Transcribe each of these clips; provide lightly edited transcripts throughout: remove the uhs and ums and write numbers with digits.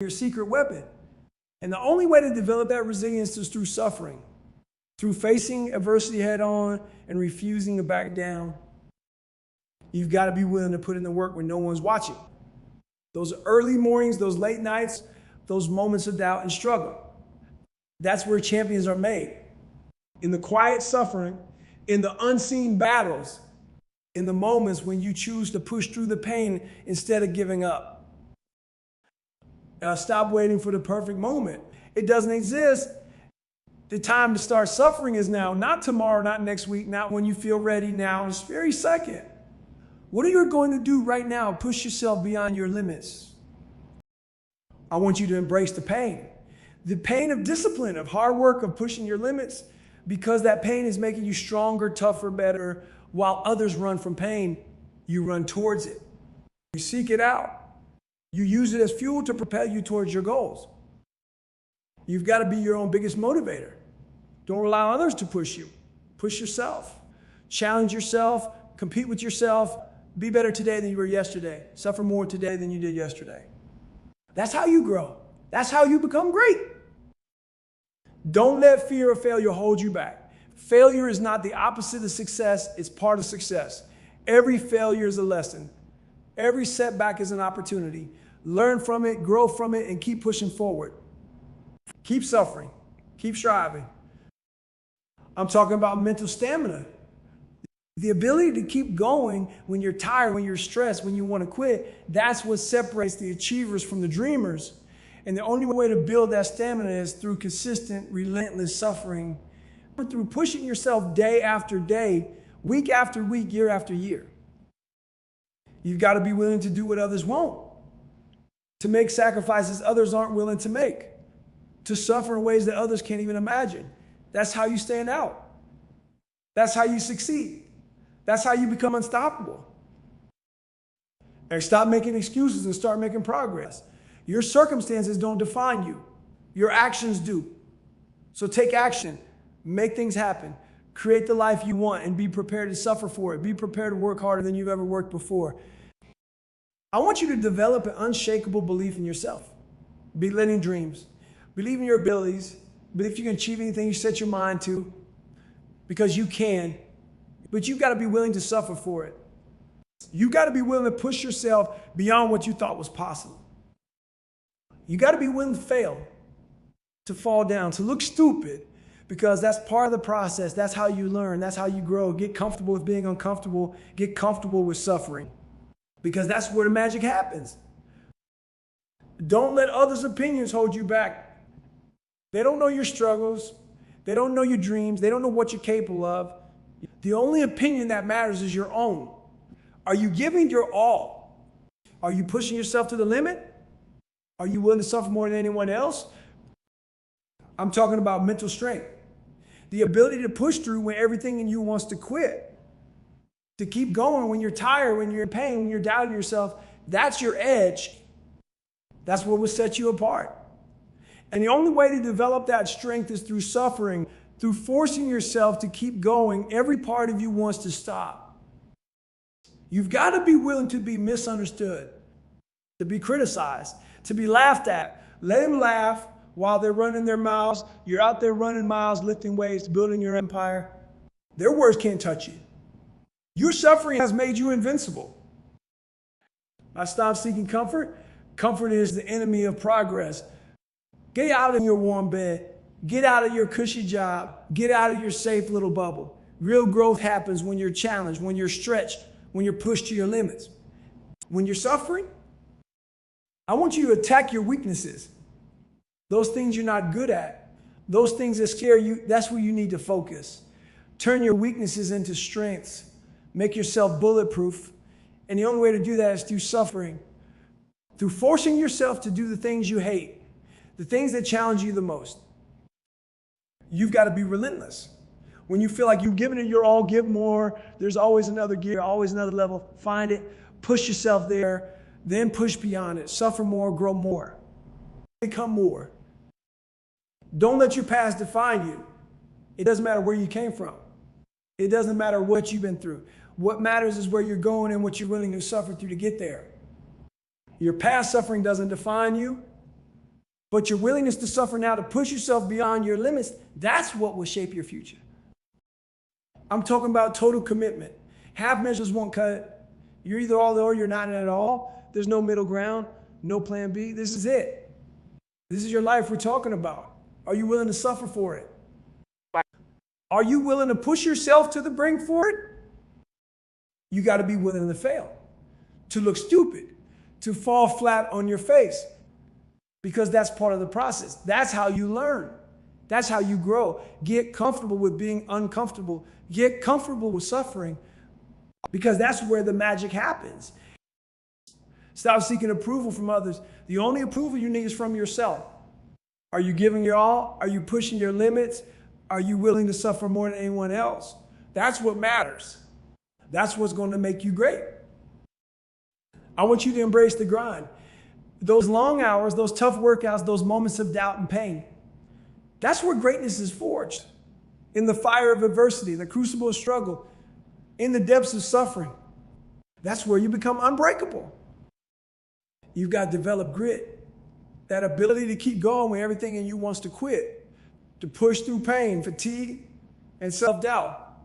your secret weapon. And the only way to develop that resilience is through suffering, through facing adversity head on and refusing to back down. You've got to be willing to put in the work when no one's watching. Those early mornings, those late nights, those moments of doubt and struggle. That's where champions are made. In the quiet suffering, in the unseen battles, in the moments when you choose to push through the pain instead of giving up. Stop waiting for the perfect moment. It doesn't exist. The time to start suffering is now, not tomorrow, not next week, not when you feel ready now, this very second. What are you going to do right now? Push yourself beyond your limits. I want you to embrace the pain. The pain of discipline, of hard work, of pushing your limits, because that pain is making you stronger, tougher, better. While others run from pain, you run towards it. You seek it out. You use it as fuel to propel you towards your goals. You've got to be your own biggest motivator. Don't rely on others to push you. Push yourself. Challenge yourself. Compete with yourself. Be better today than you were yesterday. Suffer more today than you did yesterday. That's how you grow. That's how you become great. Don't let fear of failure hold you back. Failure is not the opposite of success. It's part of success. Every failure is a lesson. Every setback is an opportunity. Learn from it, grow from it, and keep pushing forward. Keep suffering. Keep striving. I'm talking about mental stamina. The ability to keep going when you're tired, when you're stressed, when you want to quit. That's what separates the achievers from the dreamers. And the only way to build that stamina is through consistent, relentless suffering, through pushing yourself day after day, week after week, year after year. You've got to be willing to do what others won't, to make sacrifices others aren't willing to make, to suffer in ways that others can't even imagine. That's how you stand out. That's how you succeed. That's how you become unstoppable. And stop making excuses and start making progress. Your circumstances don't define you. Your actions do. So take action. Make things happen. Create the life you want and be prepared to suffer for it. Be prepared to work harder than you've ever worked before. I want you to develop an unshakable belief in yourself. Believe in dreams. Believe in your abilities. Believe you can achieve anything you set your mind to, because you can. But you've got to be willing to suffer for it. You've got to be willing to push yourself beyond what you thought was possible. You got to be willing to fail, to fall down, to look stupid, because that's part of the process. That's how you learn. That's how you grow. Get comfortable with being uncomfortable. Get comfortable with suffering, because that's where the magic happens. Don't let others' opinions hold you back. They don't know your struggles. They don't know your dreams. They don't know what you're capable of. The only opinion that matters is your own. Are you giving your all? Are you pushing yourself to the limit? Are you willing to suffer more than anyone else? I'm talking about mental strength. The ability to push through when everything in you wants to quit. To keep going when you're tired, when you're in pain, when you're doubting yourself. That's your edge. That's what will set you apart. And the only way to develop that strength is through suffering, through forcing yourself to keep going. Every part of you wants to stop. You've got to be willing to be misunderstood, to be criticized, to be laughed at. Let them laugh while they're running their mouths. You're out there running miles, lifting weights, building your empire. Their words can't touch you. Your suffering has made you invincible. I stopped seeking comfort. Comfort is the enemy of progress. Get out of your warm bed. Get out of your cushy job. Get out of your safe little bubble. Real growth happens when you're challenged, when you're stretched, when you're pushed to your limits. When you're suffering, I want you to attack your weaknesses. Those things you're not good at. Those things that scare you, that's where you need to focus. Turn your weaknesses into strengths. Make yourself bulletproof. And the only way to do that is through suffering. Through forcing yourself to do the things you hate. The things that challenge you the most. You've got to be relentless. When you feel like you've given it your all, give more. There's always another gear, always another level. Find it. Push yourself there. Then push beyond it. Suffer more, grow more. Become more. Don't let your past define you. It doesn't matter where you came from. It doesn't matter what you've been through. What matters is where you're going and what you're willing to suffer through to get there. Your past suffering doesn't define you. But your willingness to suffer now, to push yourself beyond your limits, that's what will shape your future. I'm talking about total commitment. Half measures won't cut it. You're either all or you're not at all. There's no middle ground, no plan B. This is it. This is your life we're talking about. Are you willing to suffer for it? Are you willing to push yourself to the brink for it? You got to be willing to fail, to look stupid, to fall flat on your face, because that's part of the process. That's how you learn. That's how you grow. Get comfortable with being uncomfortable. Get comfortable with suffering, because that's where the magic happens. Stop seeking approval from others. The only approval you need is from yourself. Are you giving your all? Are you pushing your limits? Are you willing to suffer more than anyone else? That's what matters. That's what's going to make you great. I want you to embrace the grind. Those long hours, those tough workouts, those moments of doubt and pain. That's where greatness is forged. In the fire of adversity, the crucible of struggle, in the depths of suffering. That's where you become unbreakable. You've got to develop grit, that ability to keep going when everything in you wants to quit, to push through pain, fatigue, and self-doubt.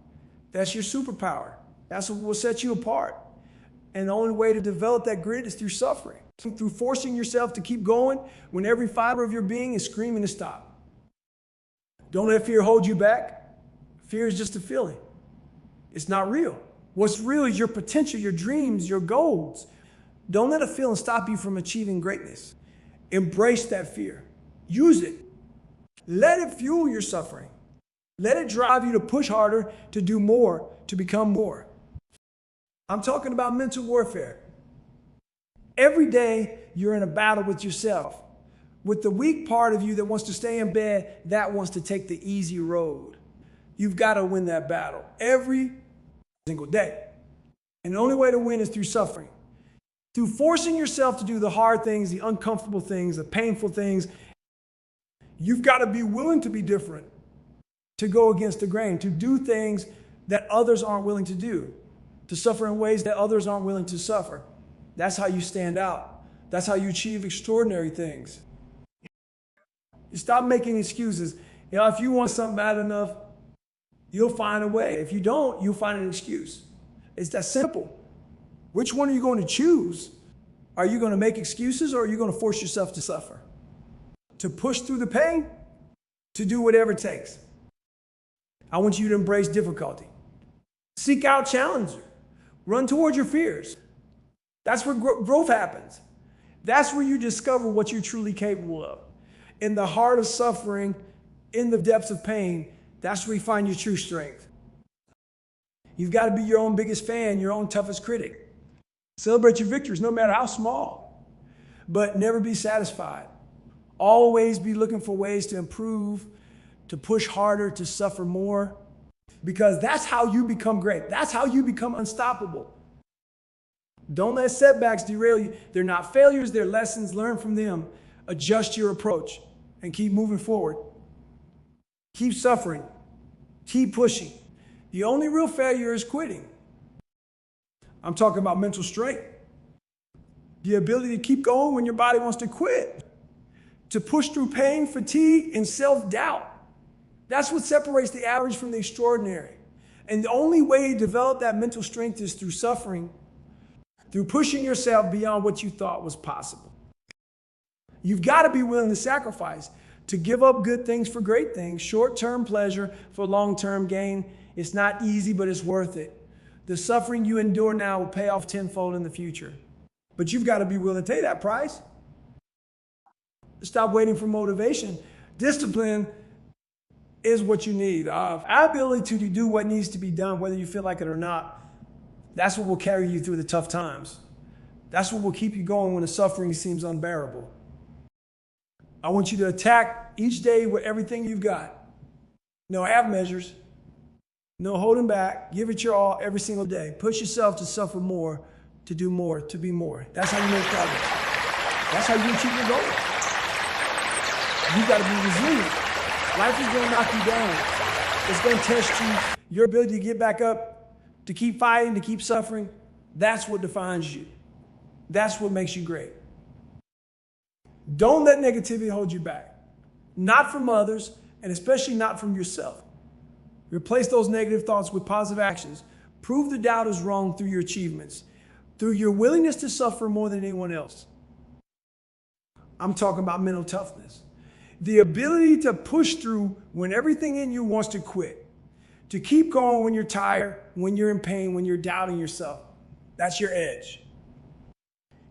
That's your superpower. That's what will set you apart. And the only way to develop that grit is through suffering, through forcing yourself to keep going when every fiber of your being is screaming to stop. Don't let fear hold you back. Fear is just a feeling. It's not real. What's real is your potential, your dreams, your goals. Don't let a feeling stop you from achieving greatness. Embrace that fear. Use it. Let it fuel your suffering. Let it drive you to push harder, to do more, to become more. I'm talking about mental warfare. Every day you're in a battle with yourself, with the weak part of you that wants to stay in bed, that wants to take the easy road. You've got to win that battle every single day. And the only way to win is through suffering, through forcing yourself to do the hard things, the uncomfortable things, the painful things. You've got to be willing to be different, to go against the grain, to do things that others aren't willing to do, to suffer in ways that others aren't willing to suffer. That's how you stand out. That's how you achieve extraordinary things. You stop making excuses. You know, if you want something bad enough, you'll find a way. If you don't, you'll find an excuse. It's that simple. Which one are you going to choose? Are you going to make excuses, or are you going to force yourself to suffer? To push through the pain? To do whatever it takes? I want you to embrace difficulty. Seek out challenger. Run towards your fears. That's where growth happens. That's where you discover what you're truly capable of. In the heart of suffering, in the depths of pain, that's where you find your true strength. You've got to be your own biggest fan, your own toughest critic. Celebrate your victories, no matter how small, but never be satisfied. Always be looking for ways to improve, to push harder, to suffer more, because that's how you become great. That's how you become unstoppable. Don't let setbacks derail you. They're not failures, they're lessons. Learn from them. Adjust your approach and keep moving forward. Keep suffering. Keep pushing. The only real failure is quitting. I'm talking about mental strength. The ability to keep going when your body wants to quit. To push through pain, fatigue, and self-doubt. That's what separates the average from the extraordinary. And the only way to develop that mental strength is through suffering, through pushing yourself beyond what you thought was possible. You've got to be willing to sacrifice, to give up good things for great things, short-term pleasure for long-term gain. It's not easy, but it's worth it. The suffering you endure now will pay off tenfold in the future. But you've got to be willing to pay that price. Stop waiting for motivation. Discipline is what you need. Our ability to do what needs to be done, whether you feel like it or not, that's what will carry you through the tough times. That's what will keep you going when the suffering seems unbearable. I want you to attack each day with everything you've got. No half measures. No holding back. Give it your all every single day. Push yourself to suffer more, to do more, to be more. That's how you make progress. That's how you achieve your goals. You've got to be resilient. Life is going to knock you down. It's going to test you. Your ability to get back up, to keep fighting, to keep suffering, that's what defines you. That's what makes you great. Don't let negativity hold you back. Not from others, and especially not from yourself. Replace those negative thoughts with positive actions. Prove the doubters wrong through your achievements, through your willingness to suffer more than anyone else. I'm talking about mental toughness. The ability to push through when everything in you wants to quit. To keep going when you're tired, when you're in pain, when you're doubting yourself. That's your edge.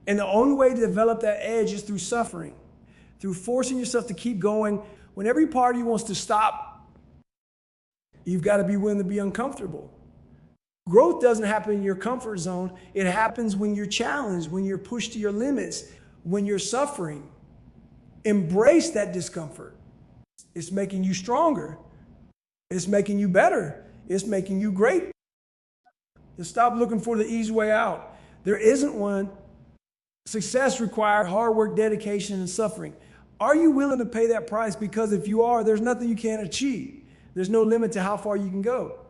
And the only way to develop that edge is through suffering, through forcing yourself to keep going. When every part of you wants to stop, you've got to be willing to be uncomfortable. Growth doesn't happen in your comfort zone. It happens when you're challenged, when you're pushed to your limits, when you're suffering. Embrace that discomfort. It's making you stronger. It's making you better. It's making you great. Just stop looking for the easy way out. There isn't one. Success requires hard work, dedication, and suffering. Are you willing to pay that price? Because if you are, there's nothing you can't achieve. There's no limit to how far you can go.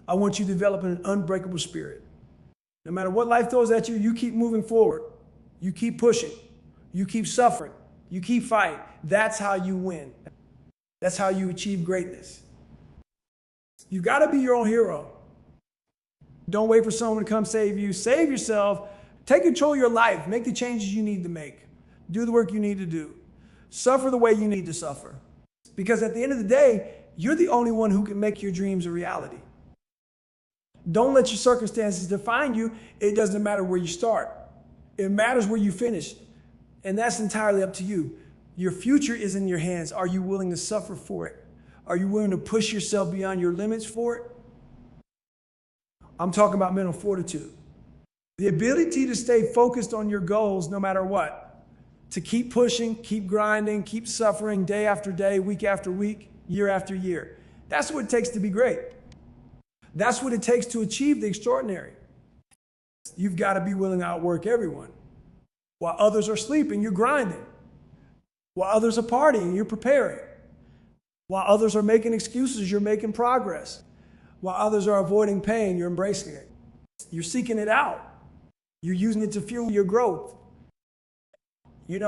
I want you to develop an unbreakable spirit. No matter what life throws at you, you keep moving forward. You keep pushing. You keep suffering. You keep fighting. That's how you win. That's how you achieve greatness. You've got to be your own hero. Don't wait for someone to come save you. Save yourself. Take control of your life. Make the changes you need to make. Do the work you need to do. Suffer the way you need to suffer. Because at the end of the day, you're the only one who can make your dreams a reality. Don't let your circumstances define you. It doesn't matter where you start. It matters where you finish. And that's entirely up to you. Your future is in your hands. Are you willing to suffer for it? Are you willing to push yourself beyond your limits for it? I'm talking about mental fortitude. The ability to stay focused on your goals no matter what. To keep pushing, keep grinding, keep suffering day after day, week after week, year after year. That's what it takes to be great. That's what it takes to achieve the extraordinary. You've got to be willing to outwork everyone. While others are sleeping, you're grinding. While others are partying, you're preparing. While others are making excuses, you're making progress. While others are avoiding pain, you're embracing it. You're seeking it out. You're using it to fuel your growth.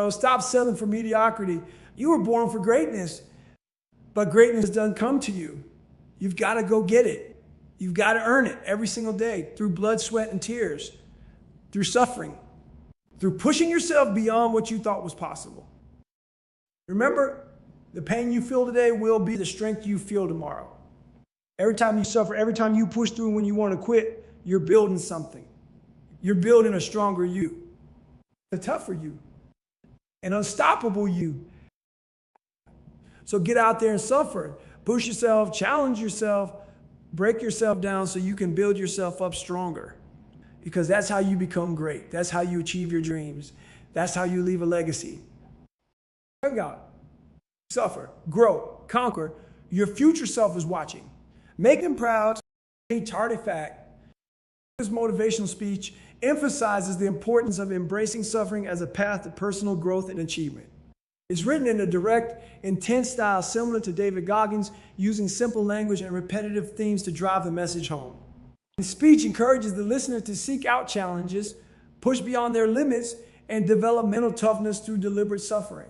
Stop settling for mediocrity. You were born for greatness, but greatness doesn't come to you. You've got to go get it. You've got to earn it every single day through blood, sweat, and tears, through suffering, through pushing yourself beyond what you thought was possible. Remember, the pain you feel today will be the strength you feel tomorrow. Every time you suffer, every time you push through when you want to quit, you're building something. You're building a stronger you, a tougher you, an unstoppable you. So get out there and suffer. Push yourself, challenge yourself, break yourself down so you can build yourself up stronger. Because that's how you become great. That's how you achieve your dreams. That's how you leave a legacy. God, suffer, grow, conquer. Your future self is watching. Make him proud. Artifact. This motivational speech emphasizes the importance of embracing suffering as a path to personal growth and achievement. It's written in a direct, intense style similar to David Goggins, using simple language and repetitive themes to drive the message home. The speech encourages the listener to seek out challenges, push beyond their limits, and develop mental toughness through deliberate suffering.